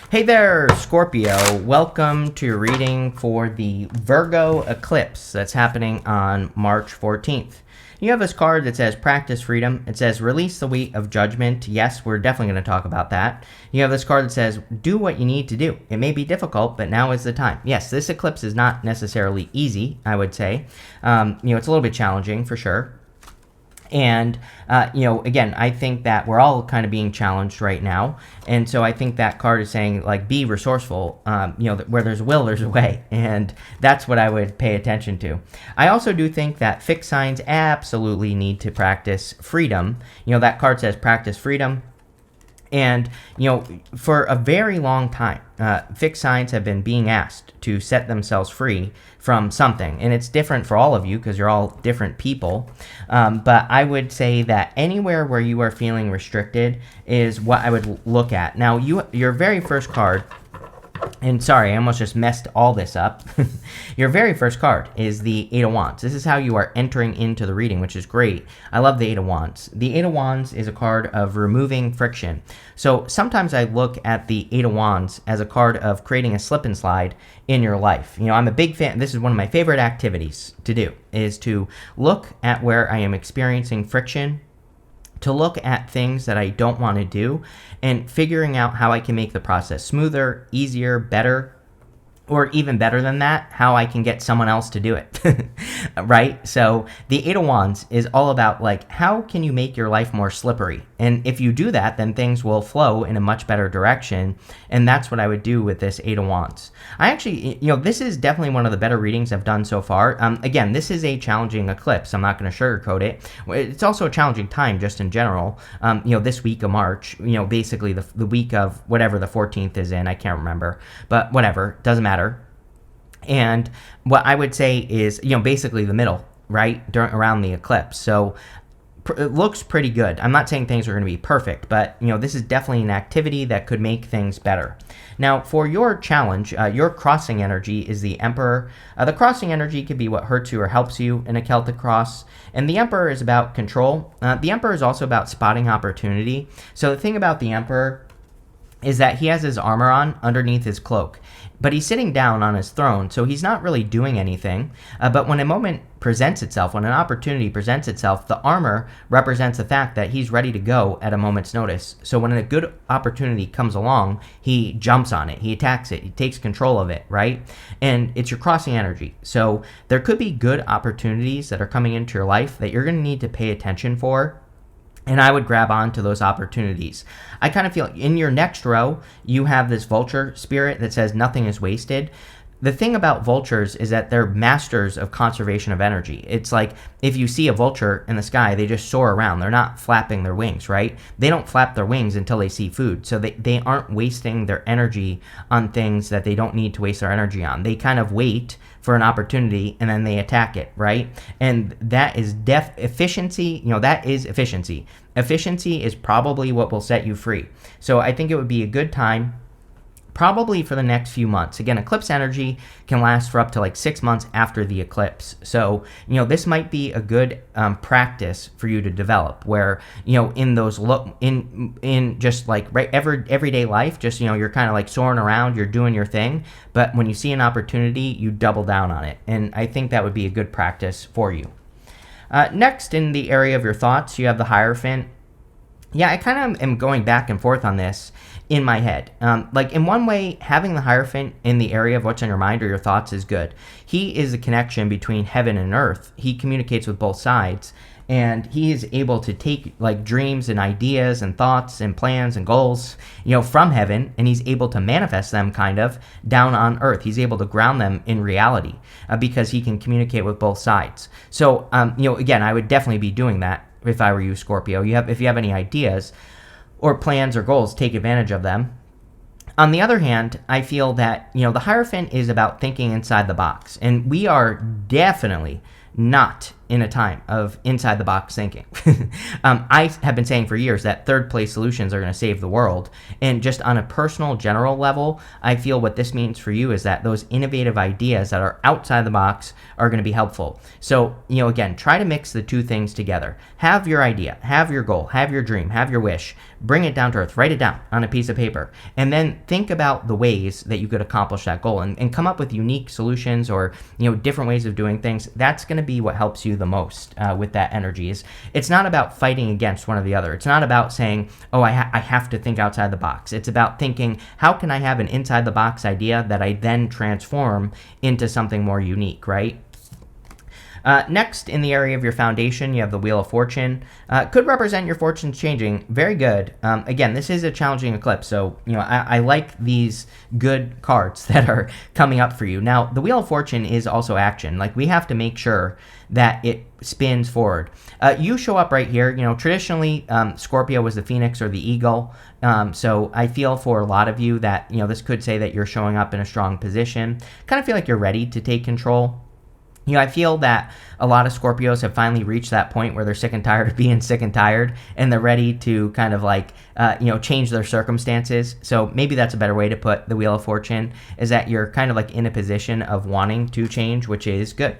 Hey there, Scorpio. Welcome to your reading for the Virgo Eclipse that's happening on March 14th. You have this card that says Practice Freedom. It says Release the Weight of Judgment. Yes, we're definitely going to talk about that. You have this card that says Do what you need to do. It may be difficult, but now is the time. Yes, this eclipse is not necessarily easy, I would say. It's a little bit challenging for sure. And, again, I think that we're all kind of being challenged right now. And so I think that card is saying, like, be resourceful. Where there's a will, there's a way. And that's what I would pay attention to. I also do think that fixed signs absolutely need to practice freedom. That card says practice freedom. And, for a very long time, fixed signs have been being asked to set themselves free from something. And it's different for all of you because you're all different people. But I would say that anywhere where you are feeling restricted is what I would look at. Now, your very first card, and sorry, I almost just messed all this up. Your very first card is the Eight of Wands. This is how you are entering into the reading, which is great. I love the Eight of Wands. The Eight of Wands is a card of removing friction. So sometimes I look at the Eight of Wands as a card of creating a slip and slide in your life. I'm a big fan. This is one of my favorite activities to do, is to look at where I am experiencing friction, to look at things that I don't want to do, and figuring out how I can make the process smoother, easier, better, or even better than that, how I can get someone else to do it, right? So the Eight of Wands is all about, like, how can you make your life more slippery? And if you do that, then things will flow in a much better direction, and that's what I would do with this Eight of Wands. I actually, this is definitely one of the better readings I've done so far. Again, this is a challenging eclipse. I'm not going to sugarcoat it. It's also a challenging time just in general. This week of March, basically the week of whatever the 14th is in, I can't remember, but whatever, doesn't matter. And what I would say is, basically the middle, right, around the eclipse. So it looks pretty good. I'm not saying things are going to be perfect, but, this is definitely an activity that could make things better. Now, for your challenge, your crossing energy is the Emperor. The crossing energy could be what hurts you or helps you in a Celtic cross. And the Emperor is about control. The Emperor is also about spotting opportunity. So the thing about the Emperor is that he has his armor on underneath his cloak, but he's sitting down on his throne, so he's not really doing anything. But when a moment presents itself, when an opportunity presents itself, the armor represents the fact that he's ready to go at a moment's notice. So when a good opportunity comes along, he jumps on it, he attacks it, he takes control of it, right? And it's your crossing energy. So there could be good opportunities that are coming into your life that you're going to need to pay attention for. And I would grab on to those opportunities. I kind of feel in your next row, you have this vulture spirit that says nothing is wasted. The thing about vultures is that they're masters of conservation of energy. It's like if you see a vulture in the sky, they just soar around. They're not flapping their wings, right? They don't flap their wings until they see food. So they aren't wasting their energy on things that they don't need to waste their energy on. They kind of wait for an opportunity and then they attack it, right? And that is efficiency. That is efficiency. Efficiency is probably what will set you free. So I think it would be a good time, probably for the next few months. Again, eclipse energy can last for up to like 6 months after the eclipse. So, this might be a good practice for you to develop where, in those in just like everyday life, just, you're kind of like soaring around, you're doing your thing. But when you see an opportunity, you double down on it. And I think that would be a good practice for you. Next, in the area of your thoughts, you have the Hierophant. Yeah, I kind of am going back and forth on this in my head. Like, in one way, having the Hierophant in the area of what's on your mind or your thoughts is good. He is the connection between heaven and earth. He communicates with both sides, and he is able to take, like, dreams and ideas and thoughts and plans and goals, from heaven, and he's able to manifest them kind of down on earth. He's able to ground them in reality because he can communicate with both sides. So, again, I would definitely be doing that if I were you, Scorpio. If you have any ideas or plans or goals, take advantage of them. On the other hand, I feel that, the Hierophant is about thinking inside the box. And we are definitely not in a time of inside the box thinking. I have been saying for years that third place solutions are going to save the world. And just on a personal, general level, I feel what this means for you is that those innovative ideas that are outside the box are going to be helpful. So, again, try to mix the two things together. Have your idea, have your goal, have your dream, have your wish, bring it down to earth, write it down on a piece of paper, and then think about the ways that you could accomplish that goal and come up with unique solutions or, different ways of doing things. That's going to be what helps you the most with that energy. It's not about fighting against one or the other. It's not about saying, oh, I have to think outside the box. It's about thinking, how can I have an inside the box idea that I then transform into something more unique, right? Next, in the area of your foundation, you have the Wheel of Fortune. Could represent your fortunes changing. Very good. Again, this is a challenging eclipse, so I like these good cards that are coming up for you. Now, the Wheel of Fortune is also action. Like, we have to make sure that it spins forward. You show up right here. Traditionally, Scorpio was the phoenix or the eagle. So I feel for a lot of you that, this could say that you're showing up in a strong position. Kind of feel like you're ready to take control. I feel that a lot of Scorpios have finally reached that point where they're sick and tired of being sick and tired, and they're ready to kind of like, change their circumstances. So maybe that's a better way to put the Wheel of Fortune, is that you're kind of like in a position of wanting to change, which is good.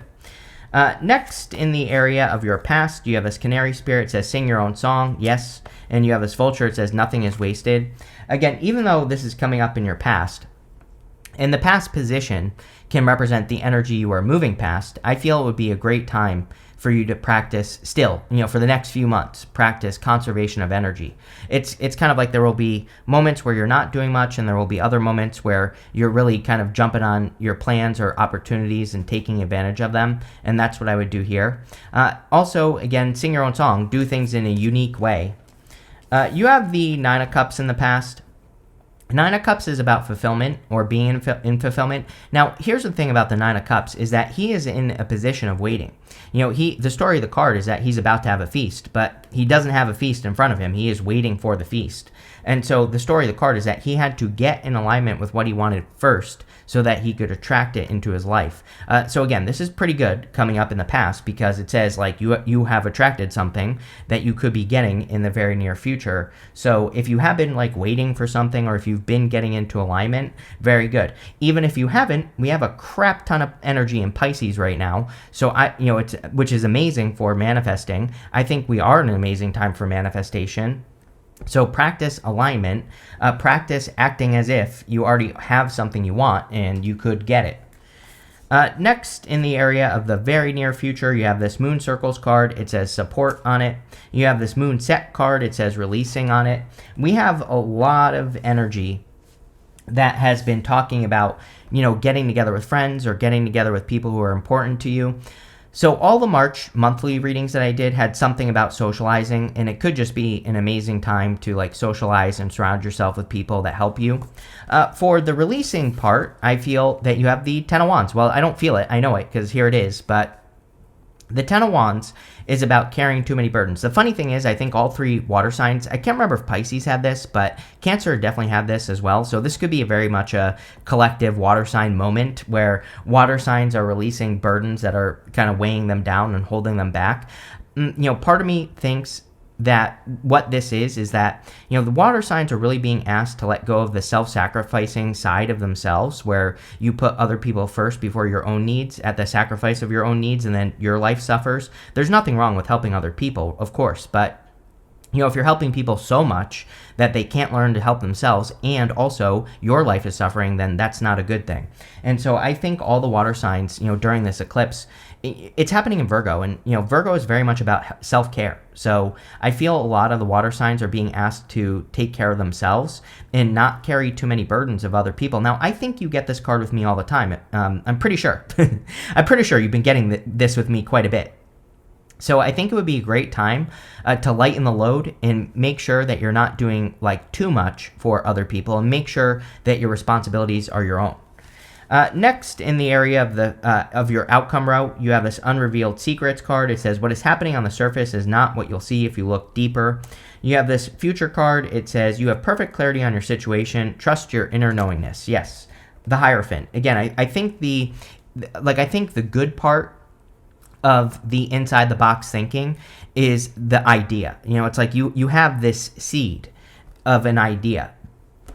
Next, in the area of your past, you have this canary spirit. It says, sing your own song. Yes. And you have this vulture. It says, nothing is wasted. Again, even though this is coming up in your past, and the past position can represent the energy you are moving past, I feel it would be a great time for you to practice still, for the next few months, practice conservation of energy. It's kind of like there will be moments where you're not doing much, and there will be other moments where you're really kind of jumping on your plans or opportunities and taking advantage of them, and that's what I would do here. Also, again, sing your own song, do things in a unique way. You have the Nine of Cups in the past. Nine of Cups is about fulfillment or being in fulfillment. Now, here's the thing about the Nine of Cups is that he is in a position of waiting. The story of the card is that he's about to have a feast, but he doesn't have a feast in front of him. He is waiting for the feast. And so the story of the card is that he had to get in alignment with what he wanted first so that he could attract it into his life. So again, this is pretty good coming up in the past, because it says like you have attracted something that you could be getting in the very near future. So if you have been like waiting for something, or if you've been getting into alignment, very good. Even if you haven't, we have a crap ton of energy in Pisces right now. So which is amazing for manifesting. I think we are in an amazing time for manifestation. So practice alignment, practice acting as if you already have something you want and you could get it. Next, in the area of the very near future, you have this Moon Circles card. It says support on it. You have this Moon Set card. It says releasing on it. We have a lot of energy that has been talking about, getting together with friends or getting together with people who are important to you. So all the March monthly readings that I did had something about socializing, and it could just be an amazing time to like socialize and surround yourself with people that help you. For the releasing part, I feel that you have the Ten of Wands. Well, I don't feel it. I know it because here it is. But the Ten of Wands is about carrying too many burdens. The funny thing is, I think all three water signs, I can't remember if Pisces had this, but Cancer definitely had this as well. So this could be very much a collective water sign moment where water signs are releasing burdens that are kind of weighing them down and holding them back. Part of me thinks that what this is that, the water signs are really being asked to let go of the self-sacrificing side of themselves, where you put other people first before your own needs at the sacrifice of your own needs, and then your life suffers. There's nothing wrong with helping other people, of course, but if you're helping people so much that they can't learn to help themselves, and also your life is suffering, then that's not a good thing. And so I think all the water signs, during this eclipse, it's happening in Virgo, and Virgo is very much about self-care. So I feel a lot of the water signs are being asked to take care of themselves and not carry too many burdens of other people. Now, I think you get this card with me all the time. I'm pretty sure. I'm pretty sure you've been getting this with me quite a bit. So I think it would be a great time to lighten the load and make sure that you're not doing like too much for other people, and make sure that your responsibilities are your own. Next, in the area of your outcome route, you have this Unrevealed Secrets card. It says, what is happening on the surface is not what you'll see if you look deeper. You have this Future card. It says, you have perfect clarity on your situation. Trust your inner knowingness. Yes, the Hierophant. Again, I think the good part of the inside the box thinking is the idea. It's like you have this seed of an idea,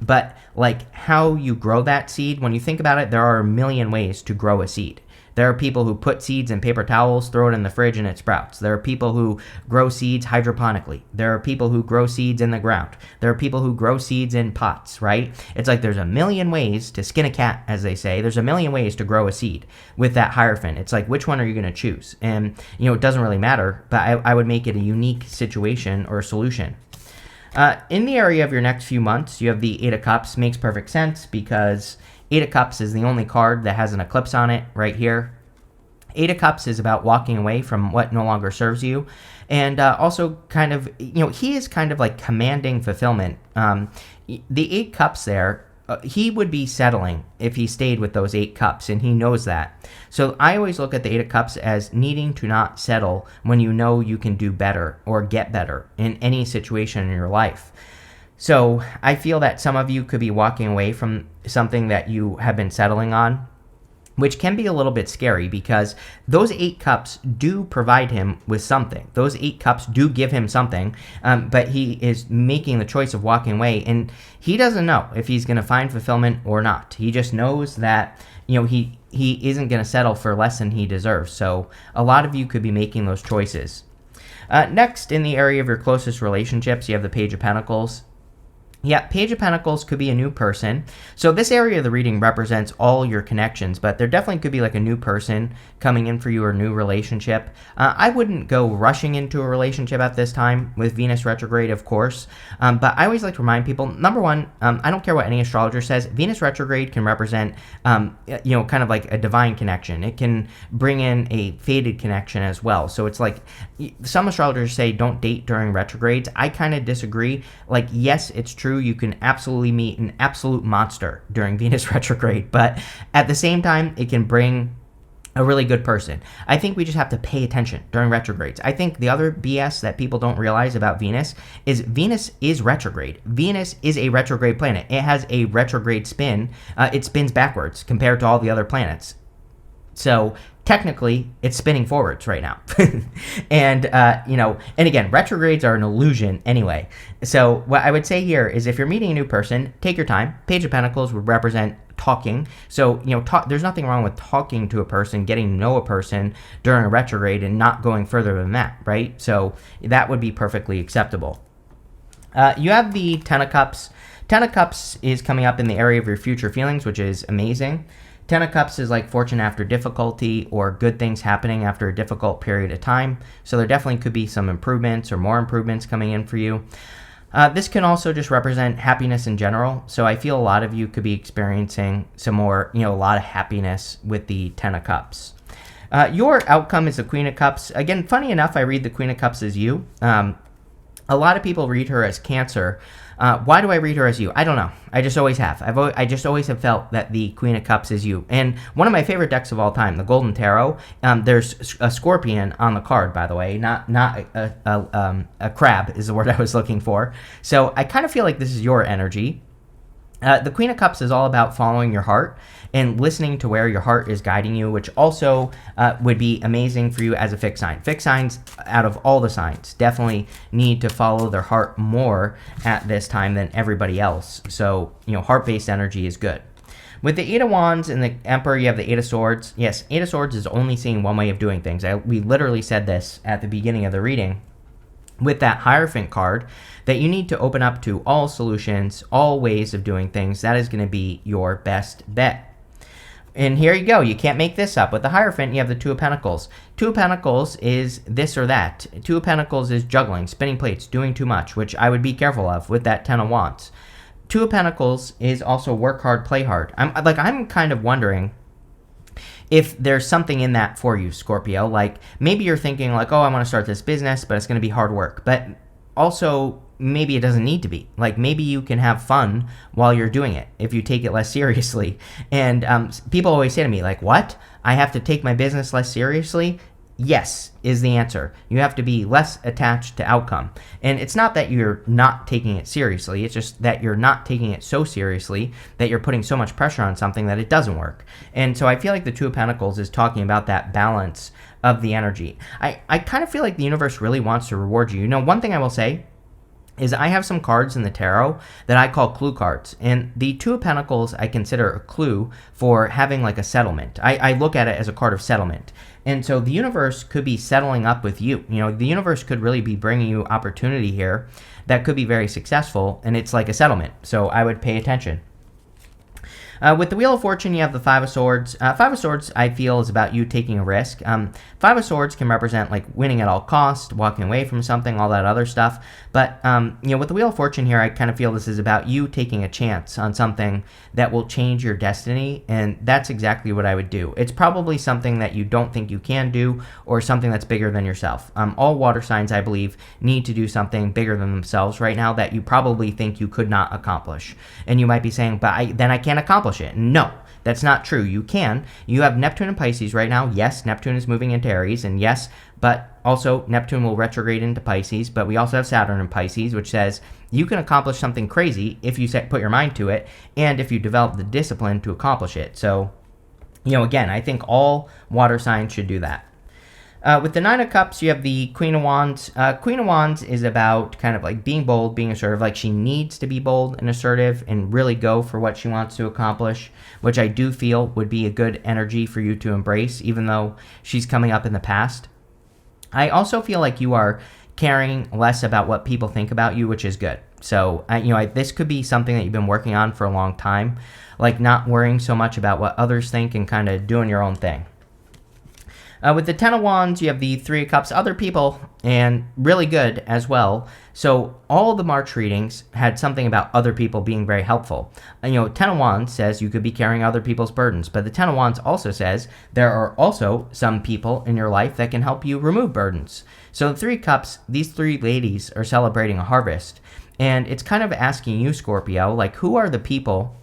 but like how you grow that seed, when you think about it, there are a million ways to grow a seed. There are people who put seeds in paper towels, throw it in the fridge, and it sprouts. There are people who grow seeds hydroponically. There are people who grow seeds in the ground. There are people who grow seeds in pots, right? It's like there's a million ways to skin a cat, as they say. There's a million ways to grow a seed with that Hierophant. It's like, which one are you going to choose? And, it doesn't really matter, but I would make it a unique situation or solution. In the area of your next few months, you have the Eight of Cups. Makes perfect sense because Eight of Cups is the only card that has an eclipse on it right here. Eight of Cups is about walking away from what no longer serves you. And also kind of, he is kind of like commanding fulfillment. The Eight Cups there, he would be settling if he stayed with those Eight Cups, and he knows that. So I always look at the Eight of Cups as needing to not settle when you know you can do better or get better in any situation in your life. So I feel that some of you could be walking away from something that you have been settling on, which can be a little bit scary because those Eight Cups do provide him with something. Those Eight Cups do give him something, but he is making the choice of walking away, and he doesn't know if he's going to find fulfillment or not. He just knows that, he isn't going to settle for less than he deserves. So a lot of you could be making those choices. Next, in the area of your closest relationships, you have the Page of Pentacles. Yeah, Page of Pentacles could be a new person. So this area of the reading represents all your connections, but there definitely could be like a new person coming in for you or a new relationship. I wouldn't go rushing into a relationship at this time with Venus retrograde, of course. But I always like to remind people, number one, I don't care what any astrologer says, Venus retrograde can represent, kind of like a divine connection. It can bring in a fated connection as well. So it's like, some astrologers say don't date during retrogrades. I kind of disagree. Like, yes, it's true. You can absolutely meet an absolute monster during Venus retrograde, but at the same time, it can bring a really good person. I think we just have to pay attention during retrogrades. I think the other BS that people don't realize about Venus is retrograde. Venus is a retrograde planet. It has a retrograde spin. It spins backwards compared to all the other planets. So technically, it's spinning forwards right now. And again, retrogrades are an illusion anyway. So what I would say here is if you're meeting a new person, take your time. Page of Pentacles would represent talking. So, there's nothing wrong with talking to a person, getting to know a person during a retrograde and not going further than that, right? So that would be perfectly acceptable. You have the Ten of Cups. Ten of Cups is coming up in the area of your future feelings, which is amazing. Ten of Cups is like fortune after difficulty or good things happening after a difficult period of time. So there definitely could be some improvements or more improvements coming in for you. This can also just represent happiness in general. So I feel a lot of you could be experiencing some more, a lot of happiness with the Ten of Cups. Your outcome is the Queen of Cups. Again, funny enough, I read the Queen of Cups as you. A lot of people read her as Cancer. Why do I read her as you? I don't know. I just always have. I just always have felt that the Queen of Cups is you. And one of my favorite decks of all time, the Golden Tarot, there's a scorpion on the card, by the way, not a crab is the word I was looking for. So I kind of feel like this is your energy. The Queen of Cups is all about following your heart and listening to where your heart is guiding you, which also would be amazing for you as a fixed sign. Fixed signs, out of all the signs, definitely need to follow their heart more at this time than everybody else. So, heart-based energy is good. With the Eight of Wands and the Emperor, you have the Eight of Swords. Yes, Eight of Swords is only seeing one way of doing things. We literally said this at the beginning of the reading. With that Hierophant card, that you need to open up to all solutions, all ways of doing things. That is going to be your best bet. And here you go. You can't make this up. With the Hierophant, you have the Two of Pentacles. Two of Pentacles is this or that. Two of Pentacles is juggling, spinning plates, doing too much, which I would be careful of with that Ten of Wands. Two of Pentacles is also work hard, play hard. I'm kind of wondering if there's something in that for you, Scorpio. Like, maybe you're thinking like, oh, I want to start this business, but it's going to be hard work. But also, maybe it doesn't need to be. Like, maybe you can have fun while you're doing it if you take it less seriously. And people always say to me, like, what? I have to take my business less seriously? yes is the answer. You have to be less attached to outcome. And it's not that you're not taking it seriously. It's just that you're not taking it so seriously that you're putting so much pressure on something that it doesn't work. And so I feel like the Two of Pentacles is talking about that balance of the energy. I kind of feel like the universe really wants to reward you. You know, one thing I will say is I have some cards in the tarot that I call clue cards. And the Two of Pentacles I consider a clue for having like a settlement. I look at it as a card of settlement. And so the universe could be settling up with you. You know, the universe could really be bringing you opportunity here that could be very successful, and it's like a settlement. So I would pay attention. With the Wheel of Fortune, you have the Five of Swords. Five of Swords, I feel, is about you taking a risk. Five of Swords can represent like winning at all costs, walking away from something, all that other stuff. But you know, with the Wheel of Fortune here, I kind of feel this is about you taking a chance on something that will change your destiny, and that's exactly what I would do. It's probably something that you don't think you can do, or something that's bigger than yourself. All water signs, I believe, need to do something bigger than themselves right now that you probably think you could not accomplish. And you might be saying, but then I can't accomplish it. No, that's not true. You can. You have Neptune and Pisces right now. Yes, Neptune is moving into Aries, and yes, but also Neptune will retrograde into Pisces, but we also have Saturn in Pisces, which says you can accomplish something crazy if you put your mind to it, and if you develop the discipline to accomplish it. So, you know, again, I think all water signs should do that. With the Nine of Cups, you have the Queen of Wands. Queen of Wands is about kind of like being bold, being assertive. Like she needs to be bold and assertive and really go for what she wants to accomplish, which I do feel would be a good energy for you to embrace, even though she's coming up in the past. I also feel like you are caring less about what people think about you, which is good. So, you know, this could be something that you've been working on for a long time, like not worrying so much about what others think and kind of doing your own thing. With the Ten of Wands, you have the Three of Cups, other people, and really good as well. So all the March readings had something about other people being very helpful. And, you know, Ten of Wands says you could be carrying other people's burdens, but the Ten of Wands also says there are also some people in your life that can help you remove burdens. So the Three of Cups, these three ladies are celebrating a harvest, and it's kind of asking you, Scorpio, like, who are the people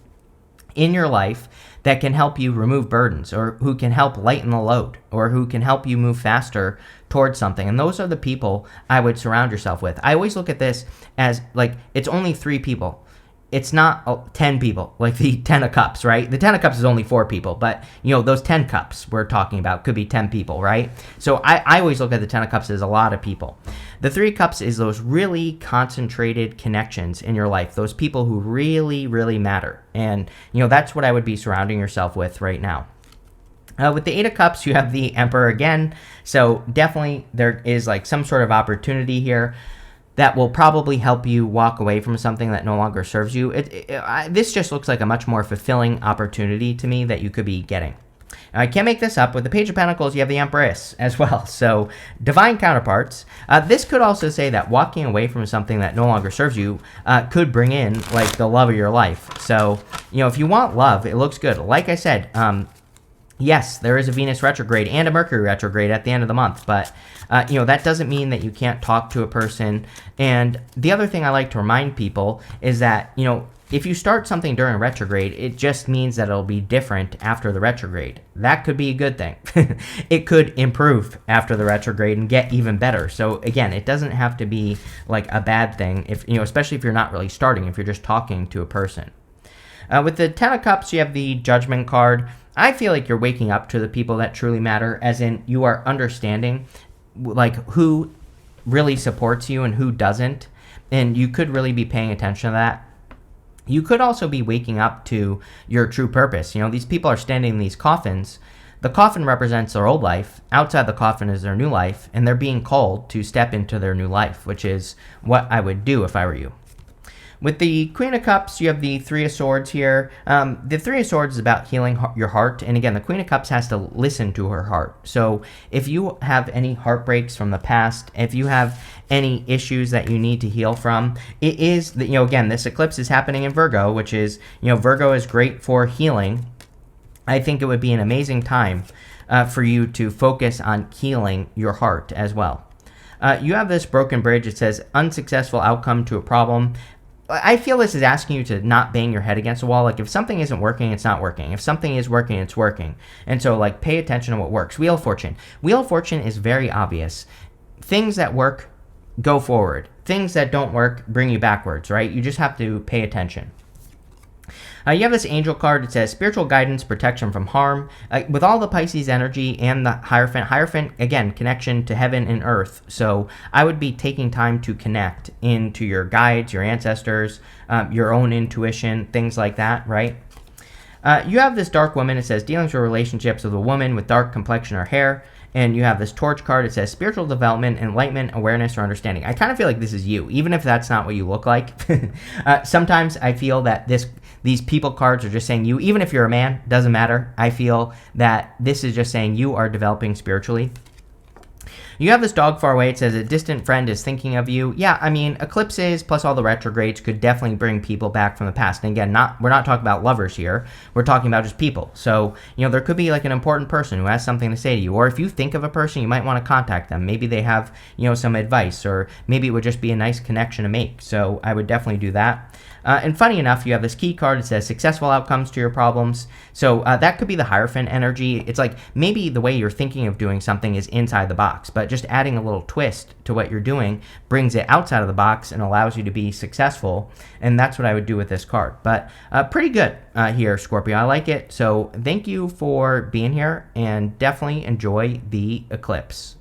in your life that can help you remove burdens, or who can help lighten the load, or who can help you move faster towards something. And those are the people I would surround yourself with. I always look at this as like it's only 3 people. It's not 10 people, like the 10 of Cups, right? The 10 of Cups is only 4 people, but, you know, those 10 cups we're talking about could be 10 people, right? So I always look at the 10 of Cups as a lot of people. The 3 of Cups is those really concentrated connections in your life, those people who really, really matter. And, you know, that's what I would be surrounding yourself with right now. With the 8 of Cups, you have the Emperor again. So definitely there is like some sort of opportunity here that will probably help you walk away from something that no longer serves you. This just looks like a much more fulfilling opportunity to me that you could be getting. Now, I can't make this up. With the Page of Pentacles, you have the Empress as well. So, divine counterparts. This could also say that walking away from something that no longer serves you could bring in, like, the love of your life. So, you know, if you want love, it looks good. Like I said, yes, there is a Venus retrograde and a Mercury retrograde at the end of the month, but, you know, that doesn't mean that you can't talk to a person. And the other thing I like to remind people is that, you know, if you start something during retrograde, it just means that it'll be different after the retrograde. That could be a good thing. It could improve after the retrograde and get even better. So again, it doesn't have to be like a bad thing, if, you know, especially if you're not really starting, if you're just talking to a person. With the Ten of Cups, you have the Judgment card. I feel like you're waking up to the people that truly matter, as in you are understanding like who really supports you and who doesn't, and you could really be paying attention to that. You could also be waking up to your true purpose. You know, these people are standing in these coffins. The coffin represents their old life. Outside the coffin is their new life, and they're being called to step into their new life, which is what I would do if I were you. With the Queen of Cups, you have the Three of Swords here. The Three of Swords is about healing your heart. And again, the Queen of Cups has to listen to her heart. So if you have any heartbreaks from the past, if you have any issues that you need to heal from, it is, you know, again, this eclipse is happening in Virgo, which is, you know, Virgo is great for healing. I think it would be an amazing time for you to focus on healing your heart as well. You have this broken bridge. It says unsuccessful outcome to a problem. I feel this is asking you to not bang your head against the wall. Like, if something isn't working, it's not working. If something is working, it's working. And so, like, pay attention to what works. Wheel of Fortune. Wheel of Fortune is very obvious. Things that work, go forward. Things that don't work, bring you backwards, right? You just have to pay attention. You have this angel card. It says spiritual guidance, protection from harm. With all the Pisces energy and the Hierophant, again, connection to heaven and earth. So I would be taking time to connect into your guides, your ancestors, your own intuition, things like that, right? You have this dark woman. It says dealings with relationships with a woman with dark complexion or hair. And you have this torch card. It says spiritual development, enlightenment, awareness, or understanding. I kind of feel like this is you, even if that's not what you look like. Sometimes I feel that these people cards are just saying you, even if you're a man, doesn't matter. I feel that this is just saying you are developing spiritually. You have this dog far away. It says a distant friend is thinking of you. Yeah, I mean, eclipses plus all the retrogrades could definitely bring people back from the past. And again, we're not talking about lovers here. We're talking about just people. So, there could be like an important person who has something to say to you. Or if you think of a person, you might want to contact them. Maybe they have, some advice, or maybe it would just be a nice connection to make. So I would definitely do that. And funny enough, you have this key card. It says successful outcomes to your problems. So that could be the Hierophant energy. It's like maybe the way you're thinking of doing something is inside the box, but just adding a little twist to what you're doing brings it outside of the box and allows you to be successful. And that's what I would do with this card. But pretty good here, Scorpio. I like it. So thank you for being here, and definitely enjoy the eclipse.